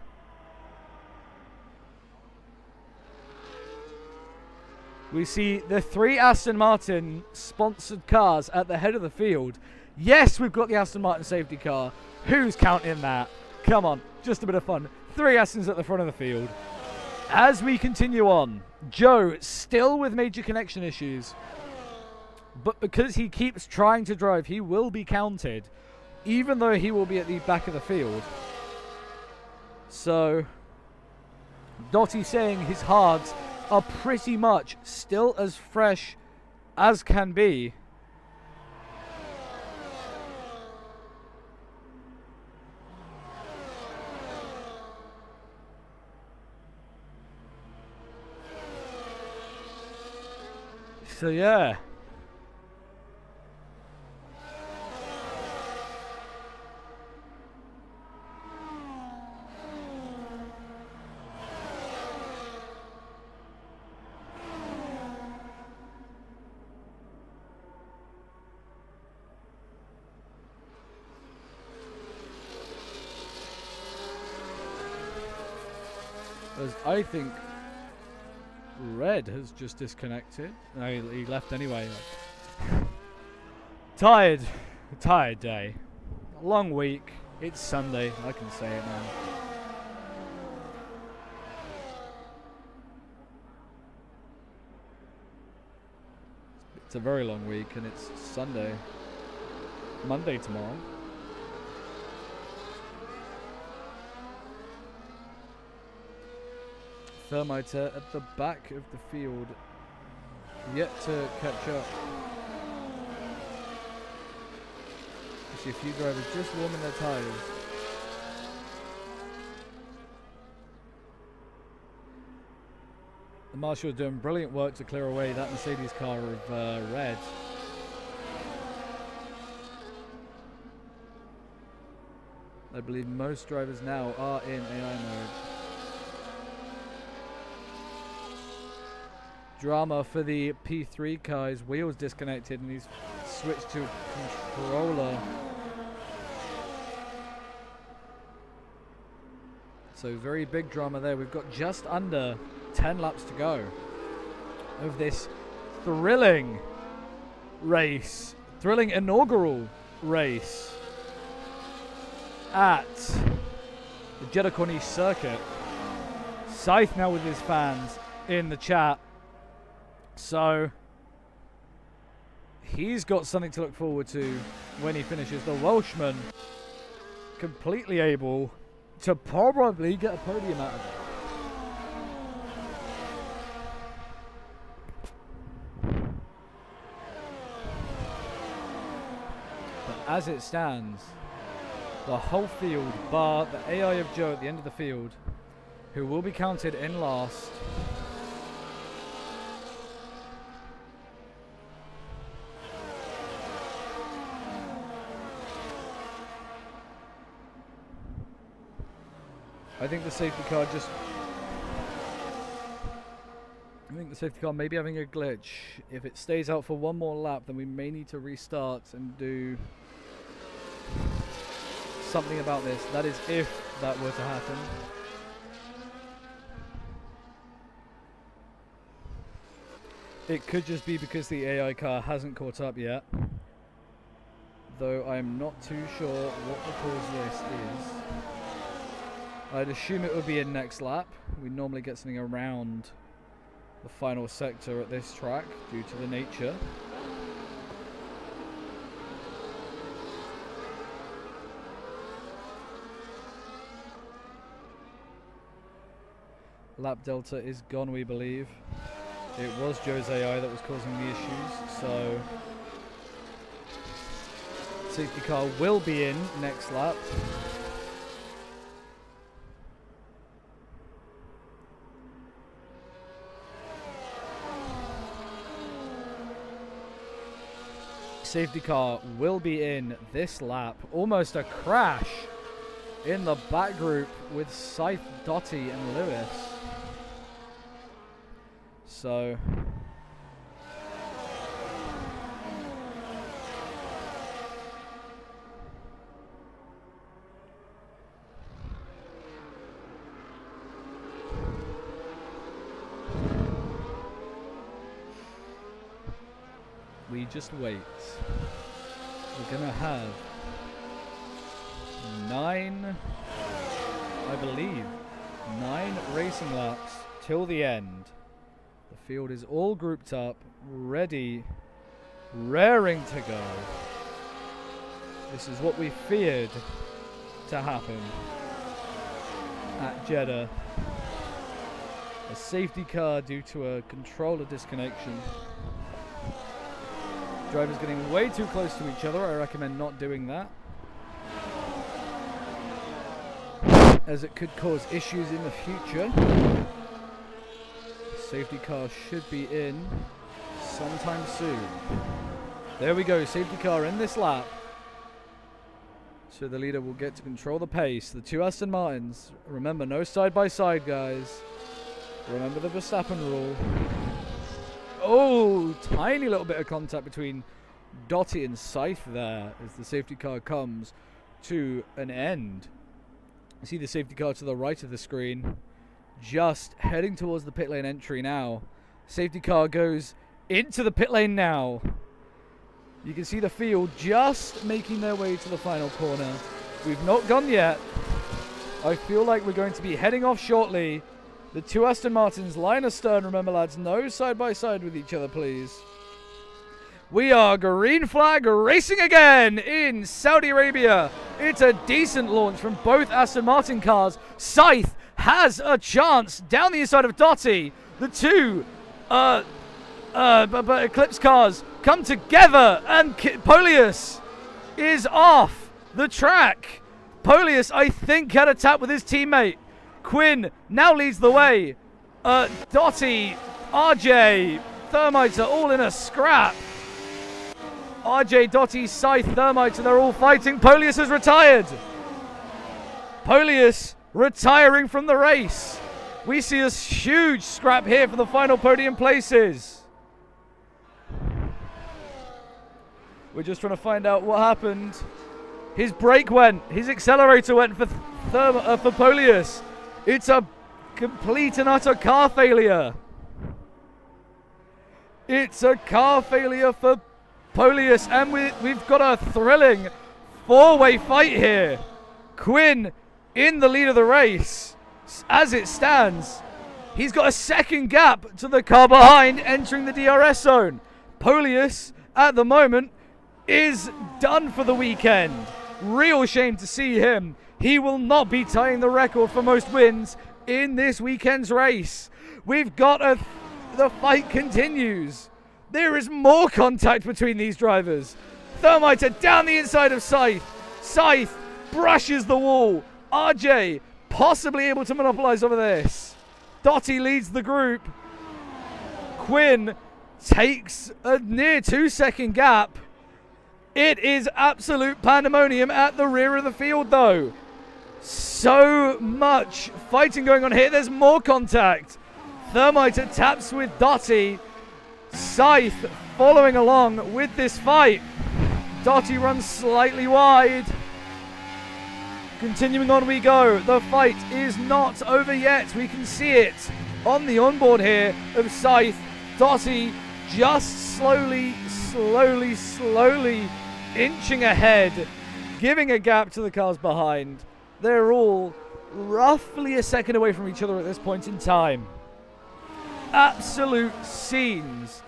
We see the three Aston Martin sponsored cars at the head of the field. Yes, we've got the Aston Martin safety car. Who's counting that? Come on, just a bit of fun. Three Astons at the front of the field. As we continue on, Joe still with major connection issues. But because he keeps trying to drive, he will be counted, even though he will be at the back of the field. So, Dottie saying his hards are pretty much still as fresh as can be. So yeah. As I think Red has just disconnected. No, he left anyway. Tired day. A long week. It's Sunday. I can say it now. It's a very long week, and it's Sunday. Monday tomorrow. Thermiter at the back of the field, yet to catch up. I see a few drivers just warming their tyres. The Marshal are doing brilliant work to clear away that Mercedes car of Red. I believe most drivers now are in AI mode. Drama for the P3 car. His wheel's disconnected and he's switched to controller. So very big drama there. We've got just under 10 laps to go of this thrilling race. Thrilling inaugural race at the Jeddah Corniche circuit. Scythe now with his fans in the chat. So he's got something to look forward to when he finishes. The Welshman completely able to probably get a podium out of it. But as it stands, the whole field, bar the AI of Joe at the end of the field, who will be counted in last, I think the safety car may be having a glitch. If it stays out for one more lap, then we may need to restart and do something about this. That is if that were to happen. It could just be because the AI car hasn't caught up yet. Though I'm not too sure what the cause of this is. I'd assume it would be in next lap. We normally get something around the final sector at this track due to the nature. Lap delta is gone, we believe. It was Joe's AI that was causing the issues, so safety car will be in next lap. Safety car will be in this lap. Almost a crash in the back group with Scythe, Dottie and Lewis. So we just wait. We're gonna have 9 racing laps till the end. The field is all grouped up, ready, raring to go. This is what we feared to happen at Jeddah. A safety car due to a controller disconnection. Drivers getting way too close to each other. I recommend not doing that, as it could cause issues in the future. Safety car should be in sometime soon. There we go, safety car in this lap. So the leader will get to control the pace. The two Aston Martins. Remember, no side-by-side, guys. Remember the Verstappen rule. Oh, tiny little bit of contact between Dottie and Scythe there as the safety car comes to an end. You see the safety car to the right of the screen, just heading towards the pit lane entry now. Safety car goes into the pit lane now. You can see the field just making their way to the final corner. We've not gone yet. I feel like we're going to be heading off shortly. The two Aston Martins line astern. Remember, lads, no side by side with each other, please. We are green flag racing again in Saudi Arabia. It's a decent launch from both Aston Martin cars. Scythe has a chance down the inside of Dottie. The two Eclipse cars come together, and Polius is off the track. Polius, I think, had a tap with his teammate. Quinn now leads the way. Dottie, RJ, Thermite are all in a scrap. RJ, Dottie, Scythe, Thermite, they're all fighting. Polius has retired. Polius retiring from the race. We see a huge scrap here for the final podium places. We're just trying to find out what happened. His brake went. His accelerator went for Polius. It's a complete and utter car failure. It's a car failure for Polius, and we've got a thrilling four-way fight here. Quinn in the lead of the race. As it stands, he's got a second gap to the car behind entering the DRS zone. Polius, at the moment, is done for the weekend. Real shame to see him. He will not be tying the record for most wins in this weekend's race. We've got the fight continues. There is more contact between these drivers. Thermiter down the inside of Scythe. Scythe brushes the wall. RJ possibly able to monopolize over this. Dottie leads the group. Quinn takes a near 2-second gap. It is absolute pandemonium at the rear of the field though. So much fighting going on here. There's more contact. Thermiter taps with Dottie. Scythe following along with this fight. Dottie runs slightly wide. Continuing on we go. The fight is not over yet. We can see it on the onboard here of Scythe. Dottie just slowly inching ahead, giving a gap to the cars behind. They're all roughly a second away from each other at this point in time. Absolute scenes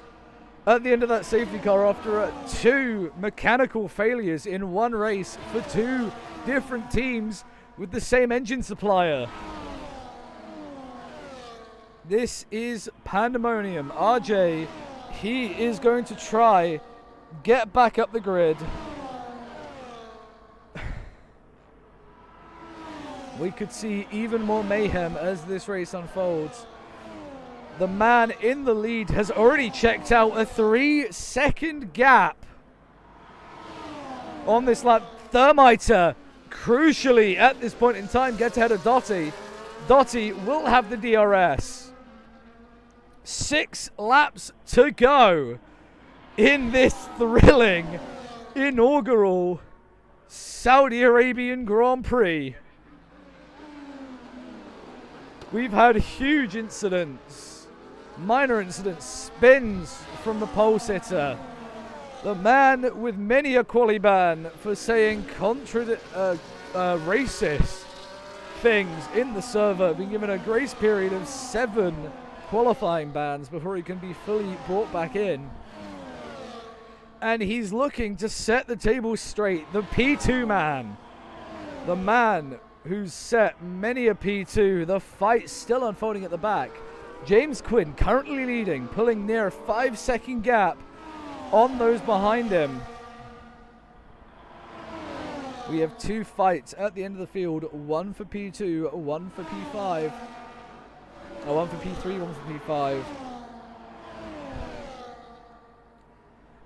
at the end of that safety car after 2 mechanical failures in one race for 2 different teams with the same engine supplier. This is pandemonium. RJ, he is going to try get back up the grid. We could see even more mayhem as this race unfolds. The man in the lead has already checked out a 3-second gap on this lap. Thermiter, crucially at this point in time, gets ahead of Dottie. Dottie will have the DRS. 6 laps to go in this thrilling inaugural Saudi Arabian Grand Prix. We've had huge incidents, minor incidents, spins from the pole sitter. The man with many a quali ban for saying racist things in the server, being given a grace period of 7 qualifying bans before he can be fully brought back in. And he's looking to set the table straight. The P2 man. The man who's set many a P2. The fight still unfolding at the back. James Quinn currently leading, pulling near a 5-second gap on those behind him. We have 2 fights at the end of the field. 1 for P2, 1 for P5. 1 for P3, 1 for P5.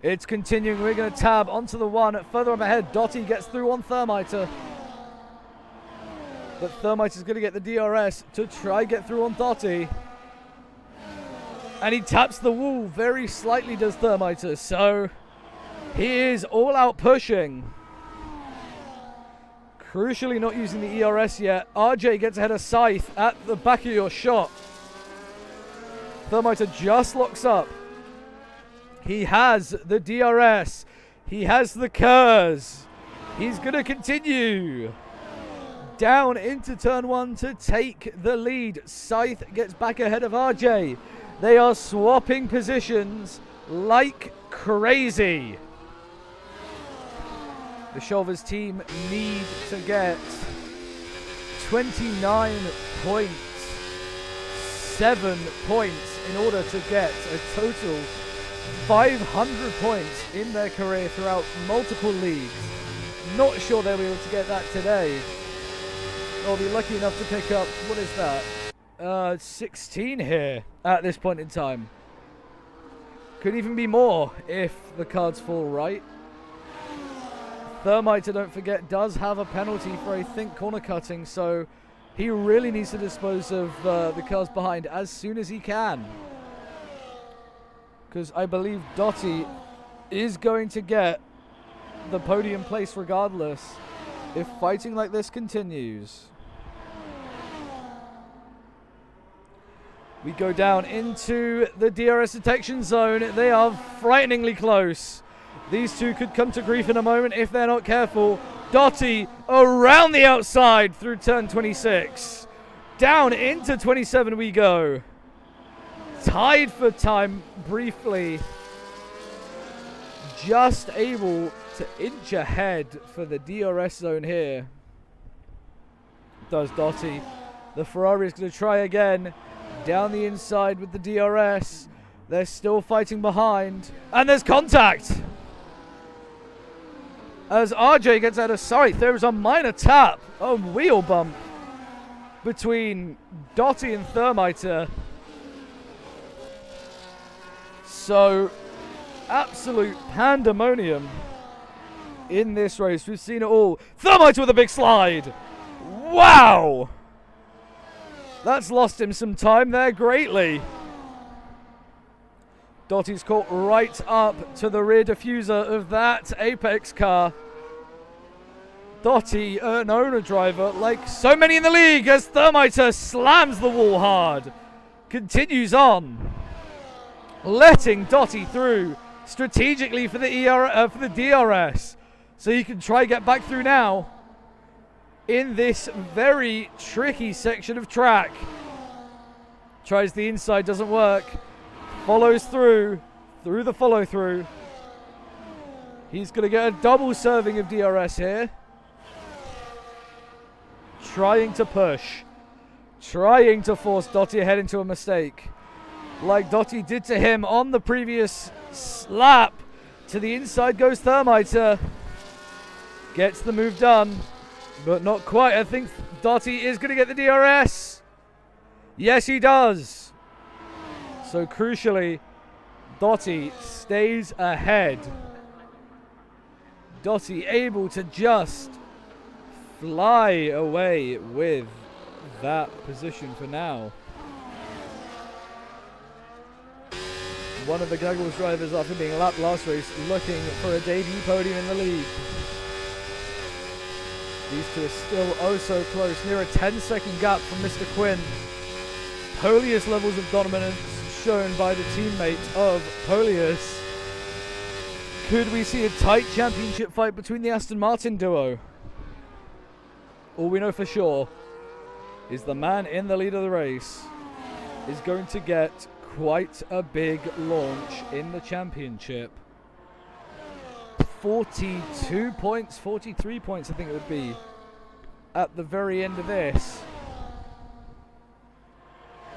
It's continuing. We're going to tab onto the one further up ahead. Dottie gets through on Thermiter. But Thermiter's going to get the DRS to try get through on Dottie. And he taps the wall very slightly, does Thermiter. So he is all out pushing. Crucially not using the ERS yet. RJ gets ahead of Scythe at the back of your shot. Thermiter just locks up. He has the DRS. He has the KERS. He's going to continue down into turn 1 to take the lead. Scythe gets back ahead of RJ. They are swapping positions like crazy. The Shovers team need to get 29.7 points in order to get a total 500 points in their career throughout multiple leagues. Not sure they'll be able to get that today. They'll be lucky enough to pick up, what is that? 16 here at this point in time. Could even be more if the cards fall right. Thermiter, don't forget, does have a penalty for, I think, corner cutting, so he really needs to dispose of the cars behind as soon as he can. Because I believe Dottie is going to get the podium place regardless if fighting like this continues. We go down into the DRS detection zone. They are frighteningly close. These two could come to grief in a moment if they're not careful. Dottie around the outside through turn 26. Down into 27 we go. Tied for time briefly. Just able to inch ahead for the DRS zone here. does Dotti. The Ferrari is going to try again. Down the inside with the DRS. They're still fighting behind. And there's contact! As RJ gets out of sight, there is a minor tap, a wheel bump between Dotti and Thermiter. So, absolute pandemonium in this race. We've seen it all. Thermiter with a big slide. Wow! That's lost him some time there greatly. Dotti's caught right up to the rear diffuser of that Apex car. Dotti, an owner driver, like so many in the league, as Thermiter slams the wall hard. Continues on, letting Dotti through strategically for the DRS, so you can try get back through now in this very tricky section of track. Tries the inside, doesn't work. Follows through the follow through. He's going to get a double serving of DRS here. Trying to push. Trying to force Dotti ahead into a mistake. Like Dotti did to him on the previous lap. To the inside goes Thermiter. Gets the move done. But not quite. I think Dotti is going to get the DRS. Yes, he does. So crucially, Dotti stays ahead. Dotti able to just fly away with that position for now. One of the Goggles drivers, after being lapped last race, looking for a debut podium in the league. These two are still oh so close, near a 10-second gap from Mr. Quinn. Polius levels of dominance shown by the teammate of Polius. Could we see a tight championship fight between the Aston Martin duo? All we know for sure is the man in the lead of the race is going to get quite a big launch in the championship. 42 points, 43 points I think it would be at the very end of this.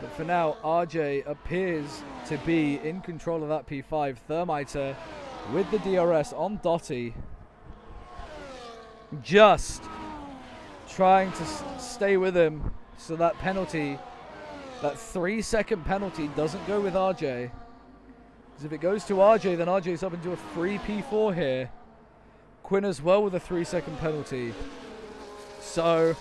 But for now, RJ appears to be in control of that P5. Thermiter with the DRS on Dotti. Just trying to stay with him so that penalty, that 3-second penalty, doesn't go with RJ. Because if it goes to RJ, then RJ's up into a free P4 here. Quinn as well with a 3-second penalty. So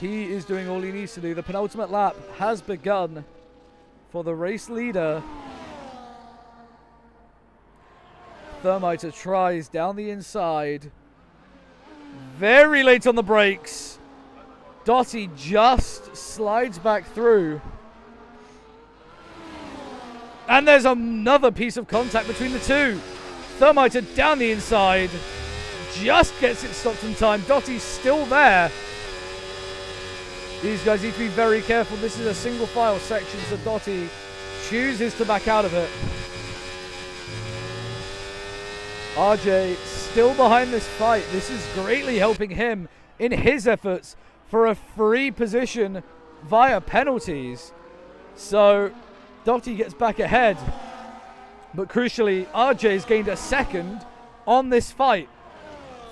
he is doing all he needs to do. The penultimate lap has begun for the race leader. Thermiter tries down the inside. Very late on the brakes. Dotti just slides back through. And there's another piece of contact between the two. Thermiter down the inside. Just gets it stopped in time. Dotti's still there. These guys need to be very careful. This is a single file section, so Dotti chooses to back out of it. RJ still behind this fight. This is greatly helping him in his efforts for a free position via penalties. So Dotti gets back ahead. But crucially, RJ's gained a second on this fight.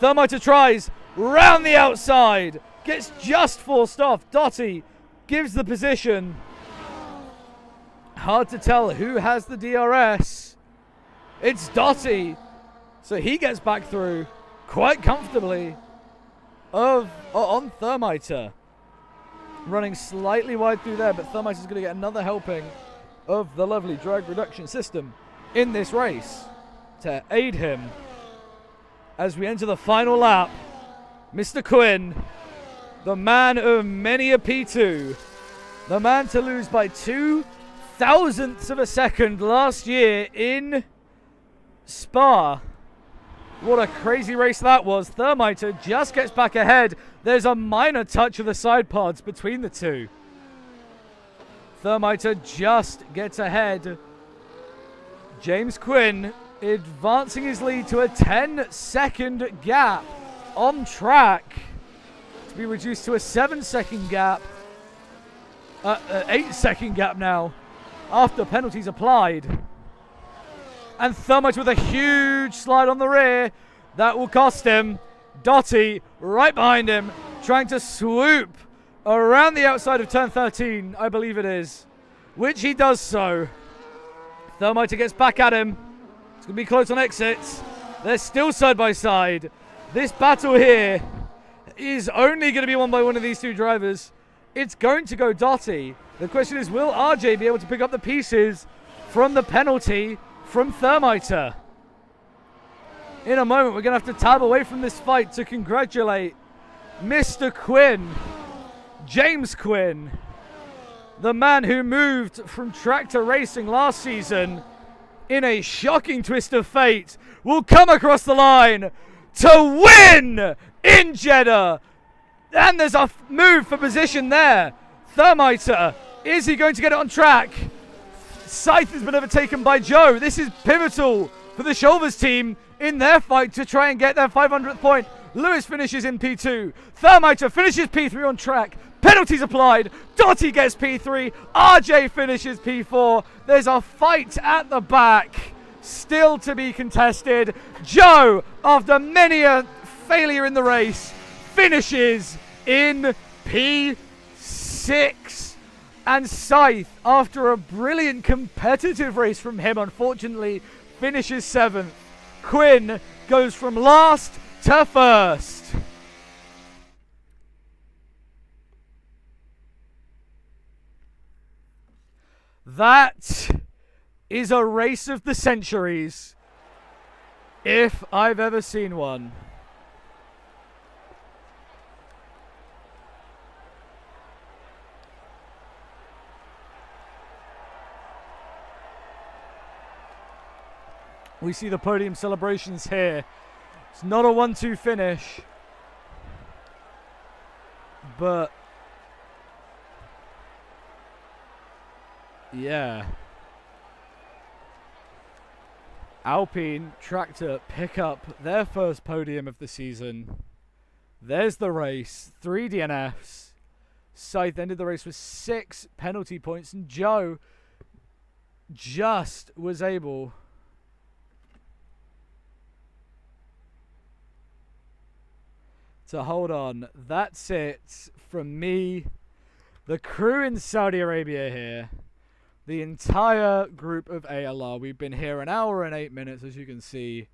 Thermiter tries round the outside. Gets just forced off. Dotti gives the position. Hard to tell who has the DRS. It's Dotti. So he gets back through quite comfortably on Thermiter. Running slightly wide through there, but Thermiter's going to get another helping of the lovely drag reduction system in this race to aid him as we enter the final lap. Mr. Quinn, the man of many a P2, the man to lose by 0.002 of a second last year in Spa. What a crazy race that was. Thermiter just gets back ahead. There's a minor touch of the side pods between the two. Thermiter just gets ahead. James Quinn advancing his lead to a 10-second gap on track. be reduced to a 7-second gap. 8-second gap now after penalties applied. And Thermite with a huge slide on the rear. That will cost him. Dotty right behind him, trying to swoop around the outside of turn 13, I believe it is, which he does so. Thermite gets back at him. It's going to be close on exits. They're still side by side. This battle here is only going to be won by one of these two drivers. It's going to go Dotty. The question is, will RJ be able to pick up the pieces from the penalty from Thermiter? In a moment, we're going to have to tab away from this fight to congratulate Mr. Quinn, James Quinn, the man who moved from tractor racing last season in a shocking twist of fate, will come across the line to win in Jeddah. And there's a move for position there. Thermiter, is he going to get it on track? Scythe has been overtaken by Joe. This is pivotal for the Shoulders team in their fight to try and get their 500th point. Lewis finishes in P2. Thermiter finishes P3 on track. Penalties applied. Dotty gets P3. RJ finishes P4. There's a fight at the back still to be contested. Joe, after many a failure in the race, finishes in P6. And Scythe, after a brilliant competitive race from him, unfortunately finishes 7th. Quinn goes from last to first. That is a race of the centuries, if I've ever seen one. We see the podium celebrations here. It's not a 1-2 finish, but yeah. Alpine Tractor pick up their first podium of the season. There's the race. 3 DNFs. Scythe ended the race with 6 penalty points, and Joe just was able to hold on. That's it from me, the crew in Saudi Arabia here, the entire group of ALR. We've been here 1 hour and 8 minutes, as you can see.